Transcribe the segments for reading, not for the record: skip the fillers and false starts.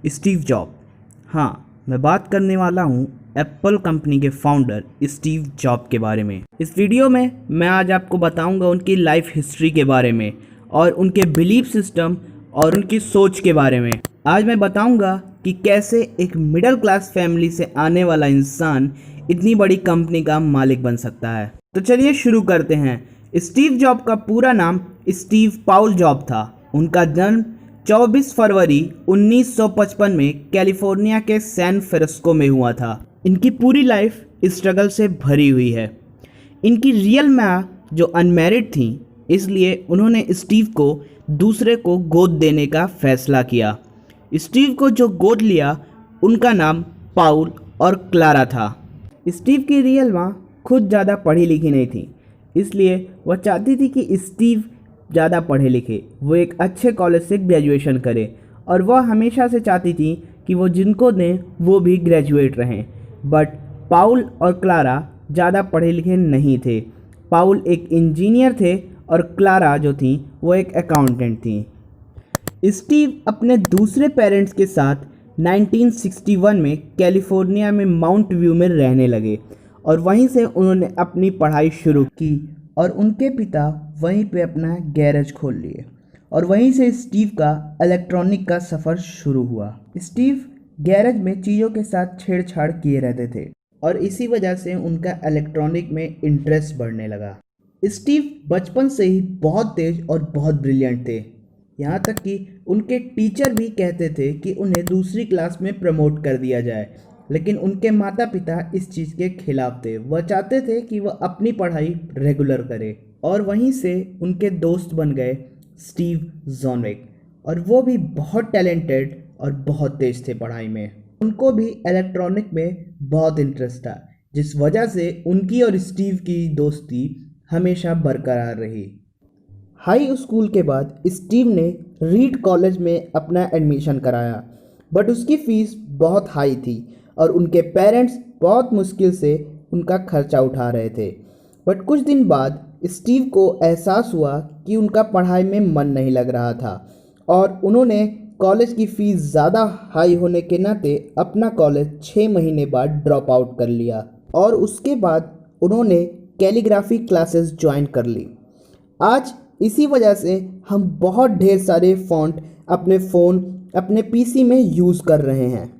Steve job. हाँ, मैं बात करने वाला हूँ एप्पल कंपनी के फाउंडर स्टीव जॉब के बारे में। इस वीडियो में मैं आज आपको बताऊंगा उनकी लाइफ हिस्ट्री के बारे में और उनके बिलीफ सिस्टम और उनकी सोच के बारे में। आज मैं बताऊंगा कि कैसे एक मिडिल क्लास फैमिली से आने वाला इंसान इतनी बड़ी कंपनी का मालिक बन सकता है। तो चलिए शुरू करते हैं। स्टीव जॉब का पूरा नाम स्टीव पाउल जॉब था। उनका जन्म 24 फरवरी 1955 में कैलिफोर्निया के सैन फ्रांसिस्को में हुआ था। इनकी पूरी लाइफ स्ट्रगल से भरी हुई है। इनकी रियल माँ जो अनमैरिड थी, इसलिए उन्होंने स्टीव को दूसरे को गोद देने का फैसला किया। स्टीव को जो गोद लिया उनका नाम पाउल और क्लारा था। स्टीव की रियल माँ खुद ज़्यादा पढ़ी लिखी नहीं थी, इसलिए वह चाहती थी कि स्टीव ज़्यादा पढ़े लिखे, वो एक अच्छे कॉलेज से ग्रेजुएशन करे, और वह हमेशा से चाहती थी कि वो जिनको दें वो भी ग्रेजुएट रहें। बट पाउल और क्लारा ज़्यादा पढ़े लिखे नहीं थे। पाउल एक इंजीनियर थे और क्लारा जो थी वो एक अकाउंटेंट थी। स्टीव अपने दूसरे पेरेंट्स के साथ 1961 में कैलिफोर्निया में माउंट व्यू में रहने लगे और वहीं से उन्होंने अपनी पढ़ाई शुरू की और उनके पिता वहीं पे अपना गैरेज खोल लिए और वहीं से स्टीव का इलेक्ट्रॉनिक का सफ़र शुरू हुआ। स्टीव गैरेज में चीज़ों के साथ छेड़छाड़ किए रहते थे और इसी वजह से उनका इलेक्ट्रॉनिक में इंटरेस्ट बढ़ने लगा। स्टीव बचपन से ही बहुत तेज और बहुत ब्रिलियंट थे, यहाँ तक कि उनके टीचर भी कहते थे कि उन्हें दूसरी क्लास में प्रमोट कर दिया जाए, लेकिन उनके माता पिता इस चीज़ के खिलाफ थे। वह चाहते थे कि वह अपनी पढ़ाई रेगुलर करे और वहीं से उनके दोस्त बन गए स्टीव ज़ोनविक, और वो भी बहुत टैलेंटेड और बहुत तेज थे पढ़ाई में। उनको भी इलेक्ट्रॉनिक में बहुत इंटरेस्ट था, जिस वजह से उनकी और स्टीव की दोस्ती हमेशा बरकरार रही। हाई स्कूल के बाद स्टीव ने रीड कॉलेज में अपना एडमिशन कराया, बट उसकी फ़ीस बहुत हाई थी और उनके पेरेंट्स बहुत मुश्किल से उनका खर्चा उठा रहे थे। बट कुछ दिन बाद स्टीव को एहसास हुआ कि उनका पढ़ाई में मन नहीं लग रहा था और उन्होंने कॉलेज की फ़ीस ज़्यादा हाई होने के नाते अपना कॉलेज 6 महीने बाद ड्रॉप आउट कर लिया और उसके बाद उन्होंने कैलीग्राफी क्लासेस ज्वाइन कर ली। आज इसी वजह से हम बहुत ढेर सारे फ़ॉन्ट अपने फ़ोन, अपने पीसी में यूज़ कर रहे हैं।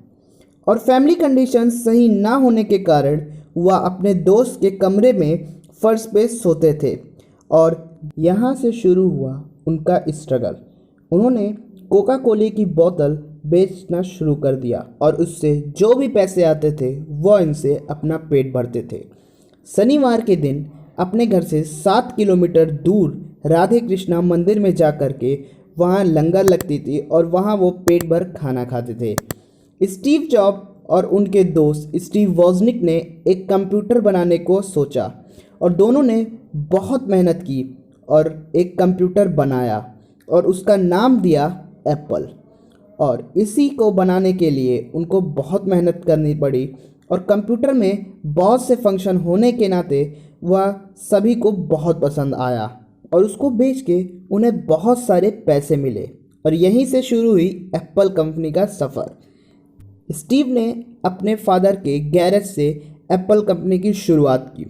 और फैमिली कंडीशन सही ना होने के कारण वह अपने दोस्त के कमरे में फर्श पे सोते थे और यहाँ से शुरू हुआ उनका स्ट्रगल। उन्होंने कोका कोला की बोतल बेचना शुरू कर दिया और उससे जो भी पैसे आते थे वह इनसे अपना पेट भरते थे। शनिवार के दिन अपने घर से 7 किलोमीटर दूर राधे कृष्णा मंदिर में जा कर के वहाँ लंगर लगती थी और वहाँ वो पेट भर खाना खाते थे। स्टीव जॉब और उनके दोस्त स्टीव वॉजनिक ने एक कंप्यूटर बनाने को सोचा और दोनों ने बहुत मेहनत की और एक कंप्यूटर बनाया और उसका नाम दिया एप्पल। और इसी को बनाने के लिए उनको बहुत मेहनत करनी पड़ी और कंप्यूटर में बहुत से फंक्शन होने के नाते वह सभी को बहुत पसंद आया और उसको बेच के उन्हें बहुत सारे पैसे मिले और यहीं से शुरू हुई एप्पल कंपनी का सफ़र। स्टीव ने अपने फादर के गैरेज से एप्पल कंपनी की शुरुआत की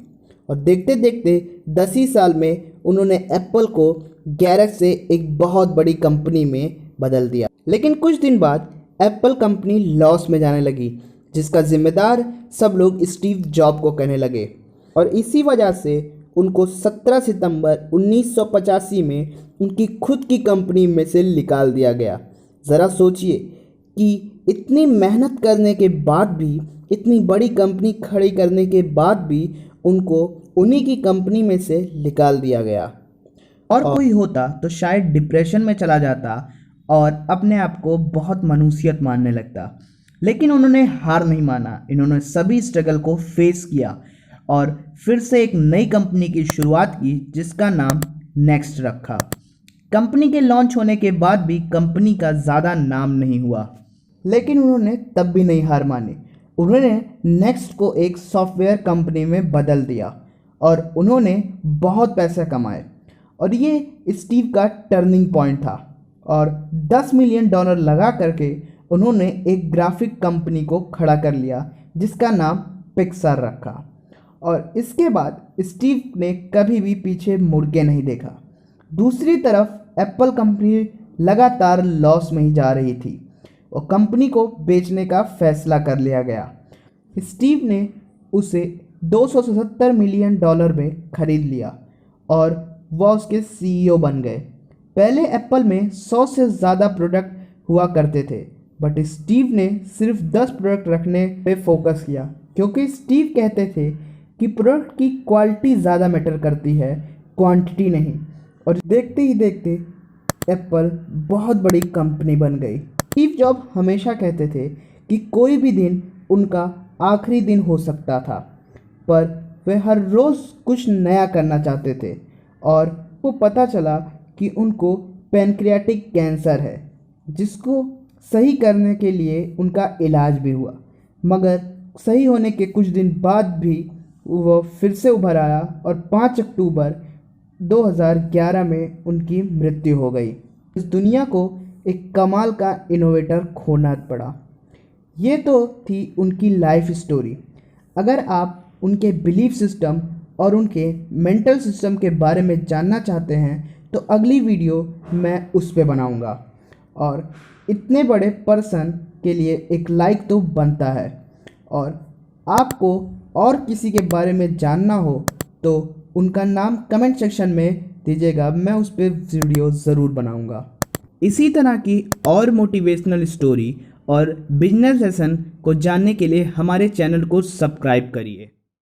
और देखते देखते 10 ही साल में उन्होंने एप्पल को गैरेज से एक बहुत बड़ी कंपनी में बदल दिया। लेकिन कुछ दिन बाद एप्पल कंपनी लॉस में जाने लगी, जिसका जिम्मेदार सब लोग स्टीव जॉब को कहने लगे और इसी वजह से उनको 17 सितंबर 1985 में उनकी खुद की कंपनी में से निकाल दिया गया। ज़रा सोचिए कि इतनी मेहनत करने के बाद भी, इतनी बड़ी कंपनी खड़ी करने के बाद भी उनको उन्हीं की कंपनी में से निकाल दिया गया। और कोई होता तो शायद डिप्रेशन में चला जाता और अपने आप को बहुत मनुष्यत मानने लगता, लेकिन उन्होंने हार नहीं माना। इन्होंने सभी स्ट्रगल को फेस किया और फिर से एक नई कंपनी की शुरुआत की जिसका नाम नेक्स्ट रखा। कंपनी के लॉन्च होने के बाद भी कंपनी का ज़्यादा नाम नहीं हुआ, लेकिन उन्होंने तब भी नहीं हार मानी। उन्होंने नेक्स्ट को एक सॉफ्टवेयर कंपनी में बदल दिया और उन्होंने बहुत पैसे कमाए और ये स्टीव का टर्निंग पॉइंट था और $10 मिलियन लगा करके उन्होंने एक ग्राफिक कंपनी को खड़ा कर लिया जिसका नाम पिक्सार रखा, और इसके बाद स्टीव ने कभी भी पीछे मुड़ के नहीं देखा। दूसरी तरफ एप्पल कंपनी लगातार लॉस में ही जा रही थी और कंपनी को बेचने का फैसला कर लिया गया। स्टीव ने उसे $270 मिलियन में खरीद लिया और वह उसके सीईओ बन गए। पहले एप्पल में 100 से ज़्यादा प्रोडक्ट हुआ करते थे, बट स्टीव ने सिर्फ 10 प्रोडक्ट रखने पे फोकस किया, क्योंकि स्टीव कहते थे कि प्रोडक्ट की क्वालिटी ज़्यादा मैटर करती है, क्वांटिटी नहीं। और देखते ही देखते एप्पल बहुत बड़ी कंपनी बन गई। स्टीव जॉब हमेशा कहते थे कि कोई भी दिन उनका आखिरी दिन हो सकता था, पर वे हर रोज़ कुछ नया करना चाहते थे और वो पता चला कि उनको पैनक्रियाटिक कैंसर है, जिसको सही करने के लिए उनका इलाज भी हुआ, मगर सही होने के कुछ दिन बाद भी वो फिर से उभर आया और 5 अक्टूबर 2011 में उनकी मृत्यु हो गई। इस दुनिया को एक कमाल का इनोवेटर खोना पड़ा। ये तो थी उनकी लाइफ स्टोरी। अगर आप उनके बिलीफ सिस्टम और उनके मेंटल सिस्टम के बारे में जानना चाहते हैं तो अगली वीडियो मैं उस पे बनाऊंगा। और इतने बड़े पर्सन के लिए एक लाइक तो बनता है, और आपको और किसी के बारे में जानना हो तो उनका नाम कमेंट सेक्शन में दीजिएगा, मैं उस पर वीडियो ज़रूर बनाऊंगा। इसी तरह की और मोटिवेशनल स्टोरी और बिजनेस लेसन को जानने के लिए हमारे चैनल को सब्सक्राइब करिए।